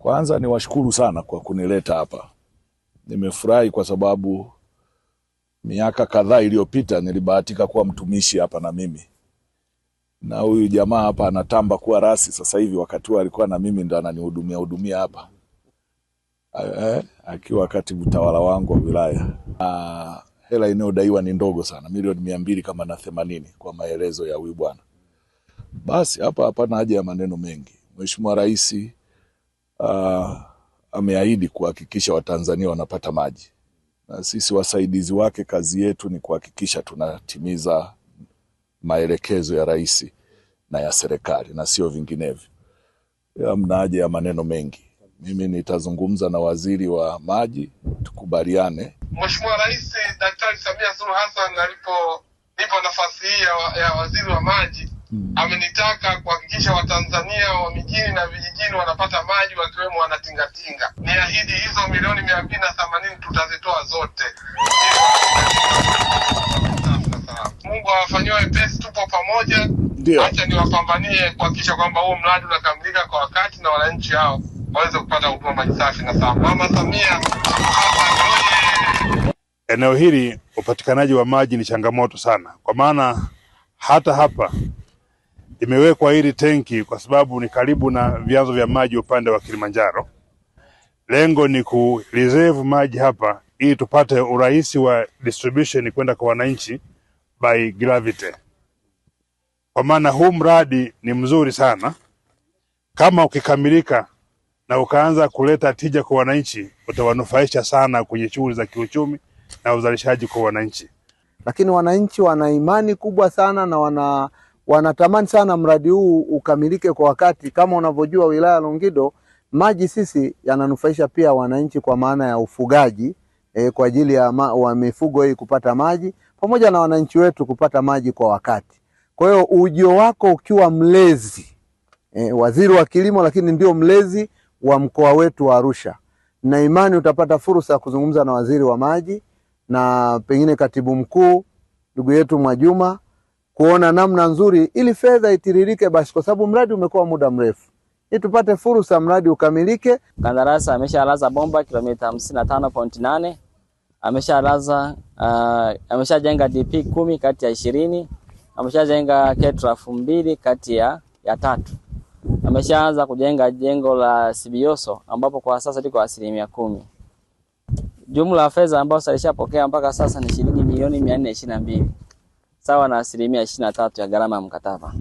Kwanza niwashukuru sana kwa kunileta hapa. Nimefurahi kwa sababu miaka kadhaa iliyopita nilibahatika kuwa mtumishi hapa na mimi. Na huyu jamaa hapa anatamba kuwa rasi sasa hivi, wakati huo alikuwa na mimi ndo ananihudumia hapa. Akiwa katibu tawala wangu wa wilaya. Hela inayodaiwa ni ndogo sana, milioni 280 kwa maelezo ya huyu bwana. Basi hapa hapana haja ya maneno mengi. Mheshimiwa Rais ameahidi kuhakikisha Watanzania wanapata maji. Na sisi wasaidizi wake kazi yetu ni kuhakikisha tunatimiza maelekezo ya rais na ya serikali na sio vinginevyo. Hamna haja ya maneno mengi. Mimi nitazungumza na waziri wa maji tukubaliane. Mheshimiwa Rais Daktari Samia Suluhu Hassan nipo nafasi hii ya waziri wa maji amenitaka kuhakikisha Watanzania wa mijini na vijijini wanapata maji wakiwemo wanatingatinga. Niahidi hizo milioni 280 tutazitoa zote. Mungu awafanyie wepesi, tupo pamoja. Acha niwapambanie kuhakikisha kwamba huu mradi unakamilika kwa wakati na wananchi hao waweze kupata huduma maji safi na salama. Mama Samia Eneo hili upatikanaji wa maji ni changamoto sana, kwa maana hata hapa imewekwa hili tenki kwa sababu ni karibu na vyanzo vya maji upande wa Kilimanjaro. Lengo ni kureserve maji hapa ili tupate urahisi wa distribution kwenda kwa wananchi by gravity. Kwa maana huu mradi ni mzuri sana. Kama ukikamilika na ukaanza kuleta tija kwa wananchi, utawanufaisha sana kwenye shughuli za kiuchumi na uzalishaji kwa wananchi. Lakini wananchi wana imani kubwa sana na wanatamani sana mradi huu ukamilike kwa wakati. Kama unavyojua wilaya Longido, maji sisi yananufaisha pia wananchi kwa maana ya ufugaji, kwa ajili ya wa mifugo hii kupata maji, pamoja na wananchi wetu kupata maji kwa wakati. Kwa hiyo ujio wako ukiwa mlezi, waziri wa kilimo lakini ndio mlezi wa mkoa wetu wa Arusha, na imani utapata fursa ya kuzungumza na waziri wa maji na pengine katibu mkuu ndugu yetu Mwajuma, kuona namna nzuri ili fedha itiririke basi, kwa sababu mradi umekuwa muda mrefu. Ili tupate fursa mradi ukamilike. Kandarasi ameshalaza bomba kilomita 55.8. Ameshajenga DP 10 kati ya 20. Ameshajenga ketraf 2 kati ya 3. Ameshaanza kujenga jengo la Sibioso ambapo kwa sasa liko 10%. Jumla ya fedha ambazo alishapokea mpaka sasa ni shilingi milioni 422. Sawa na 23% ya gharama ya mkataba.